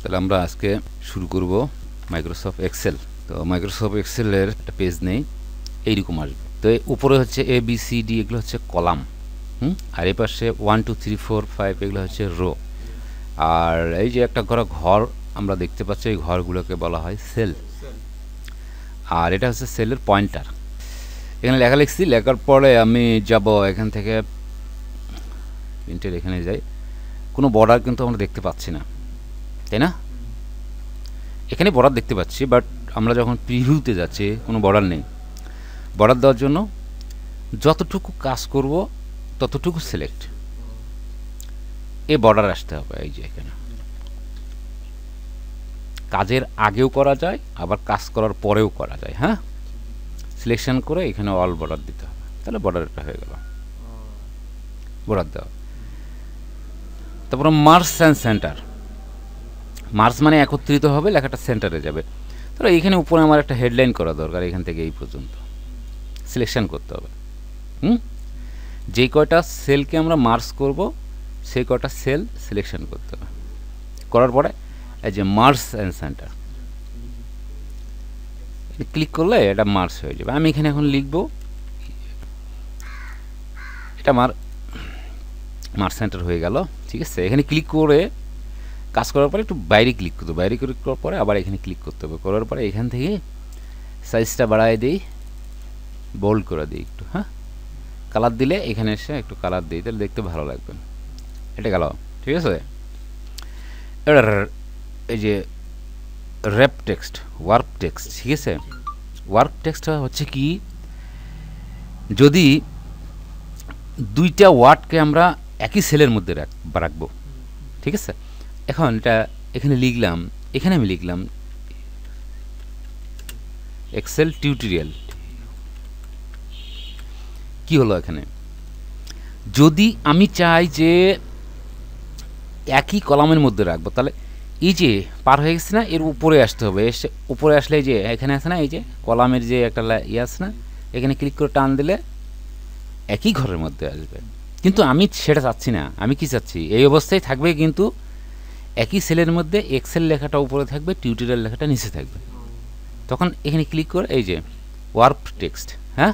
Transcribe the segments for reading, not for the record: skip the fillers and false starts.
তাহলে আমরা আজকে শুরু করব মাইক্রোসফট এক্সেল। তো মাইক্রোসফট এক্সেলের একটা পেজ নেই, এইরকম আসবে। তো উপরে হচ্ছে এ বি সি ডি, এগুলো হচ্ছে কলাম, আর এই পাশে 1 2 3 4 5 এগুলো হচ্ছে রো। আর এই যে একটা ঘর আমরা দেখতে পাচ্ছি, এই ঘরগুলোকে বলা হয় সেল। আর এটা হচ্ছে সেলের পয়েন্টার। এখানে লেখা লিখছি, লেখার পরে আমি যাব এখান থেকে প্রিন্টের এখানে যাই। কোনো বর্ডার কিন্তু আমরা দেখতে পাচ্ছি না, তাই না? এখানে বর্ডার দেখতে পাচ্ছি, বাট আমরা যখন প্রিভিউতে যাচ্ছি কোনো বর্ডার নেই। বর্ডার দেওয়ার জন্য যতটুকু কাজ করব ততটুকু সিলেক্ট, এ বর্ডার আসতে হবে। এই যে এখানে কাজের আগেও করা যায়, আবার কাজ করার পরেও করা যায়। হ্যাঁ, সিলেকশন করে এখানে অল বর্ডার দিতে হবে, তাহলে বর্ডারটা হয়ে গেল, বর্ডার দেওয়া। তারপরে মার্জ অ্যান্ড সেন্টার। মার্জ মানে একত্রিত হবে, লেখাটা সেন্টারে যাবে। তাহলে এইখানে উপরে আমার একটা হেডলাইন করা দরকার, এখান থেকে এই পর্যন্ত সিলেকশন করতে হবে। যেই কয়টা সেলকে আমরা মার্জ করব সেই কয়টা সেল সিলেকশন করতে হবে। করার পরে এই যে মার্জ অ্যান্ড সেন্টার ক্লিক করলে এটা মার্জ হয়ে যাবে। আমি এখানে এখন লিখব, এটা আমার মার্জ সেন্টার হয়ে গেল। ঠিক আছে, এখানে ক্লিক করে কাজ করার পরে একটু বাইরে ক্লিক করতে হবে, বাইরে ক্লিক করার পরে আবার এখানে ক্লিক করতে হবে। করার পরে এখান থেকে সাইজটা বাড়ায় দিই, বোল্ড করে দিই একটু। হ্যাঁ, কালার দিলে এখানে এসে একটু কালার দিই, তাহলে দেখতে ভালো লাগবে। এটা গেল, ঠিক আছে। এবার এই যে র্যাপ টেক্সট, ওয়ার্ক টেক্সট, ঠিক আছে। ওয়ার্ক টেক্সট হচ্ছে কি, যদি দুইটা ওয়ার্ডকে আমরা একই সেলের মধ্যে রাখবো, ঠিক আছে। এখন এটা এখানে লিখলাম, এখানে আমি লিখলাম এক্সেল টিউটোরিয়াল। কি হলো এখানে, যদি আমি চাই যে একই কলামের মধ্যে রাখবো, তাহলে এই যে পার হয়ে গেছে না, এর উপরে আসতে হবে। এসে উপরে আসলে এই যে এখানে আছে না, এই যে কলামের যে একটা ইয়ে আছে না, এখানে ক্লিক করে টান দিলে একই ঘরের মধ্যে আসবে। কিন্তু আমি সেটা চাচ্ছি না, আমি কি চাচ্ছি, এই অবস্থায় থাকবে, কিন্তু একই সেলের মধ্যে এক্সেল লেখাটা উপরে থাকবে, টিউটোরিয়াল লেখাটা নিচে থাকবে। তখন এখানে ক্লিক করে এই যে ওয়ার্ক টেক্সট, হ্যাঁ,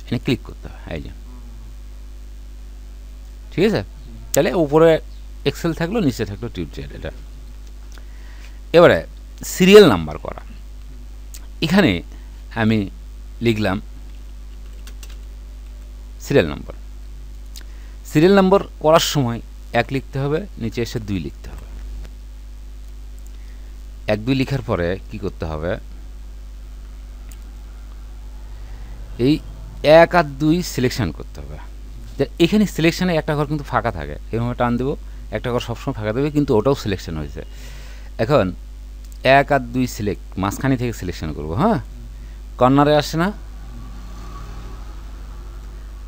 এখানে ক্লিক করতে হবে। এই যে, ঠিক আছে। তাহলে উপরে এক্সেল থাকলো, নিচে থাকলো টিউটোরিয়াল। এটা এবারে সিরিয়াল নাম্বার করা। এখানে আমি লিখলাম সিরিয়াল নাম্বার। সিরিয়াল নাম্বার করার সময় 1 লিখতে হবে, নিচে এসে 2 লিখতে হবে। 1 2 লেখার পরে কি করতে হবে, এই 1 আর 2 সিলেকশন করতে হবে। এখানে সিলেকশনে একটা ঘর কিন্তু ফাঁকা থাকে, এভাবে টান দেবো, একটা ঘর সবসময় ফাঁকা দেবে, কিন্তু ওটাও সিলেকশন হয়েছে। এখন 1 আর 2 সিলেক্ট, মাঝখানে থেকে সিলেকশন করবো। হ্যাঁ, কর্নারে আসে না,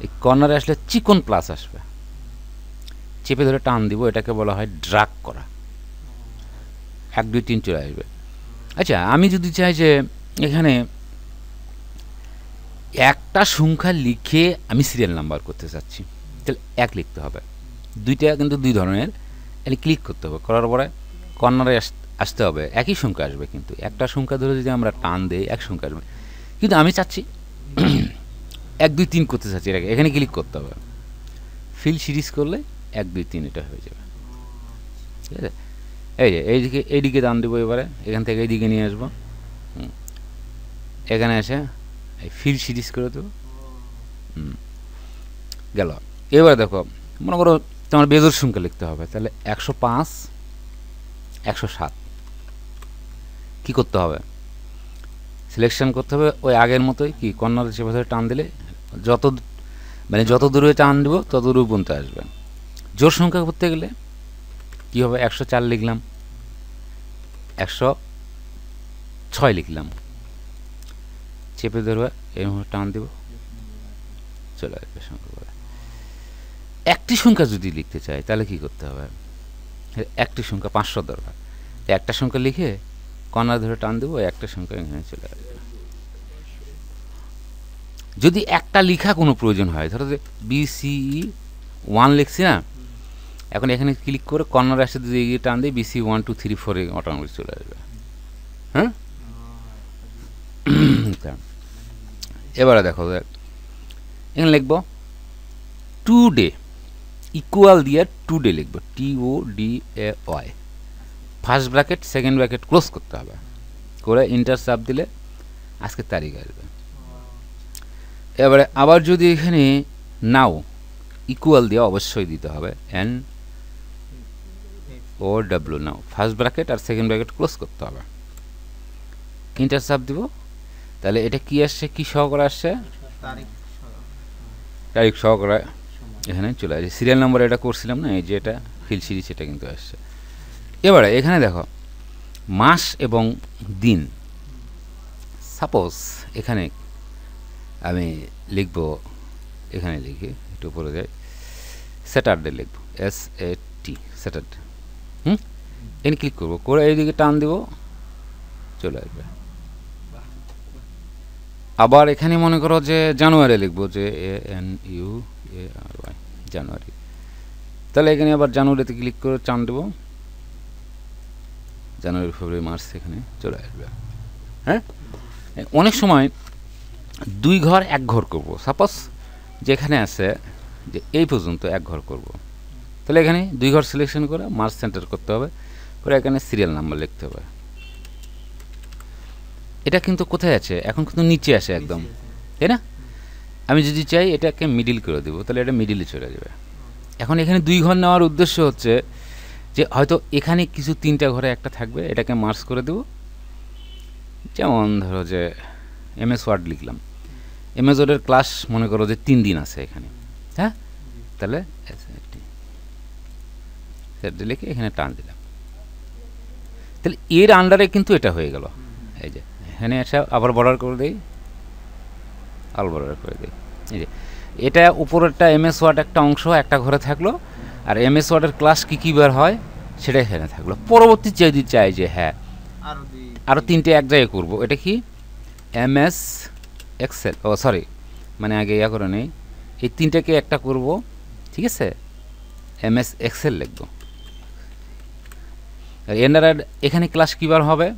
এই কর্নারে আসলে চিকন প্লাস আসবে, চেপে ধরে টান দিব, এটাকে বলা হয় ড্রাগ করা। 1 2 3 চলে আসবে। আচ্ছা, আমি যদি চাই যে এখানে একটা সংখ্যা লিখে আমি সিরিয়াল নাম্বার করতে চাচ্ছি, তাহলে 1 লিখতে হবে। 2টা কিন্তু 2 ধরনের, এখানে ক্লিক করতে হবে। করার পরে কর্নারে আসতে হবে, একই সংখ্যা আসবে, কিন্তু একটা সংখ্যা ধরে যদি আমরা টান দিই 1 সংখ্যা আসবে। কিন্তু আমি চাচ্ছি 1 2 3 করতে চাচ্ছি, এখানে ক্লিক করতে হবে। ফিল সিরিজ করলে 1 2 3 এটা হয়ে যাবে, ঠিক আছে। এই যে এইদিকে টান দেবো, এবারে এখান থেকে এইদিকে নিয়ে আসবো, এখানে এসে এই ফিল সিরিজ করে দেবো, গেল। এবারে দেখো, মনে করো তোমার বেজোড় সংখ্যা লিখতে হবে, তাহলে 105 107 কি করতে হবে, সিলেকশন করতে হবে ওই আগের মতোই, কি কর্নারে চেপে ধরে টান দিলে যত দূরে টান দিব তত দূরে পর্যন্ত আসবে। জোড় সংখ্যা করতে গেলে কি হবে, 104 লিখলাম, 106 লিখলাম, চেপে ধরবে, এইভাবে টান দিব, চলে আসবে সংখ্যা করে। একটি সংখ্যা যদি লিখতে চাই তাহলে কি করতে হবে, একটি সংখ্যা 500 দরকার, একটা সংখ্যা লিখে কর্নার ধরে টান দেবো, একটা সংখ্যা এখানে চলে আসবে। যদি একটা লেখা কোনো প্রয়োজন হয়, ধরো যে BCE 1 লিখছি না, এখন এখানে ক্লিক করে কর্নার আসে যদি এগিয়ে টান দিই BC 1 2 3 4 অটোমেটিক চলে আসবে। হ্যাঁ, এবারে দেখো এখানে লিখব টুডে ইকুয়াল দিয়ে টুডে লিখব TODAY, first bracket second bracket close করতে হবে, করে ইন্টার চাপ দিলে আজকের তারিখ আসবে। এবারে আবার যদি এখানে নাও ইকুয়াল দিয়ে অবশ্যই দিতে হবে NOW নাও, ফার্স্ট ব্র্যাকেট আর সেকেন্ড ব্র্যাকেট ক্লোজ করতে হবে, ইন্টার চাপ দিব, তাহলে এটা কি আসছে, কি সহকারে আসছে, তারিখ সহকারে এখানে চলে আসছে। সিরিয়াল নাম্বার এটা করছিলাম না, এই যে এটা ফিল সিরিজ, এটা কিন্তু আসছে। এবারে এখানে দেখো মাস এবং দিন, সাপোজ এখানে আমি লিখব, এখানে লিখি একটু উপরে যাই, স্যাটারডে লিখব SAT স্যাটারডে। এখানে ক্লিক করবো, করে এইদিকে টান দিব, চলে আসবে। আবার এখানে মনে করো যে জানুয়ারি লিখবো, যে JANUARY জানুয়ারি, তাহলে এখানে আবার জানুয়ারিতে ক্লিক করে টান দেবো, জানুয়ারি ফেব্রুয়ারি মার্চ এখানে চলে আসবে। হ্যাঁ, অনেক সময় দুই ঘর এক ঘর করব, সাপোজ যেখানে আছে যে এই পর্যন্ত এক ঘর করব, তাহলে এখানে দুই ঘর সিলেকশন করে মার্চ সেন্টার করতে হবে, করে এখানে সিরিয়াল নাম্বার লিখতে হবে। এটা কিন্তু কোথায় আছে, এখন কিন্তু নিচে আসে একদম, তাই না? আমি যদি চাই এটাকে মিডিল করে দেবো, তাহলে এটা মিডিলে চলে যাবে। এখন এখানে দুই ঘর নেওয়ার উদ্দেশ্য হচ্ছে যে হয়তো এখানে কিছু তিনটা ঘরে একটা থাকবে, এটাকে মার্চ করে দেব। যেমন ধরো যে MS ওয়ার্ড লিখলাম, MS ওয়ার্ডের ক্লাস মনে করো যে 3 দিন আছে এখানে, হ্যাঁ, তাহলে সেটা লিখে এখানে টান দিলাম, তাহলে এর আন্ডারে কিন্তু এটা হয়ে গেল। এই যে এখানে এসে আবার বর্ডার করে দিই, আল বর্ডার করে দিই, এই যে এটা উপরেরটা MS ওয়ার্ড একটা অংশ একটা ঘরে থাকলো, আর MS ওয়ার্ডের ক্লাস কী কী বার হয় সেটা এখানে থাকলো। পরবর্তী যদি চাই যে হ্যাঁ আরও তিনটে এক জায়গায় করবো, এটা কি MS এক্সেল, ও সরি মানে আগে ইয়া করে নেই, এই তিনটাকে একটা করব, ঠিক আছে, MS এক্সেল লিখব। আর এখানে ক্লাস কী বার হবে,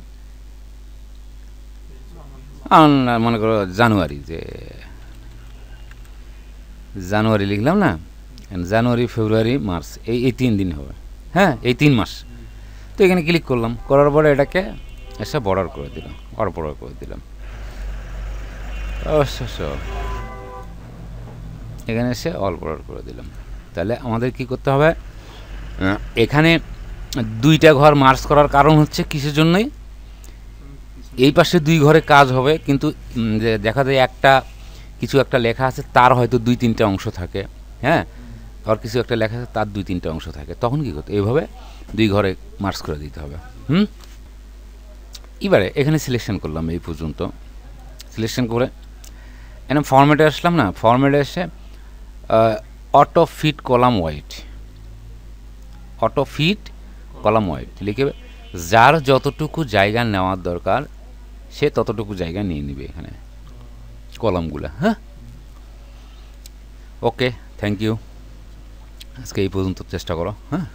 মনে করো জানুয়ারি, যে জানুয়ারি লিখলাম না, জানুয়ারি ফেব্রুয়ারি মার্চ এই 3 দিন হবে, হ্যাঁ, এই 3 মাস। তো এখানে ক্লিক করলাম, করার পরে এটাকে এসে বর্ডার করে দিলাম, বর্ডার করে দিলাম, অবশ্য এখানে এসে অল বর্ডার করে দিলাম। তাহলে আমাদের কি করতে হবে, এখানে দুইটা ঘর মার্চ করার কারণ হচ্ছে কিসের জন্যই, এই পাশে দুই ঘরে কাজ হবে, কিন্তু দেখা যায় একটা কিছু একটা লেখা আছে তার হয়তো 2-3টা অংশ থাকে, হ্যাঁ, আর কিছু একটা লেখা আছে তার 2-3টা অংশ থাকে, তখন কী করতে, এইভাবে দুই ঘরে মার্চ করে দিতে হবে। এবারে এখানে সিলেকশন করলাম, এই পর্যন্ত সিলেকশন করে এখানে ফরম্যাটে আসলাম না, ফরম্যাটে এসে auto fit column wide, auto fit column wide লিখে যার যতটুকু জায়গা নেওয়ার দরকার সে ততটুকু জায়গা নিয়ে নেবে এখানে কলামগুলো। হ্যাঁ, ওকে, থ্যাংক ইউ, আজকে এই পর্যন্ত চেষ্টা করো। হ্যাঁ।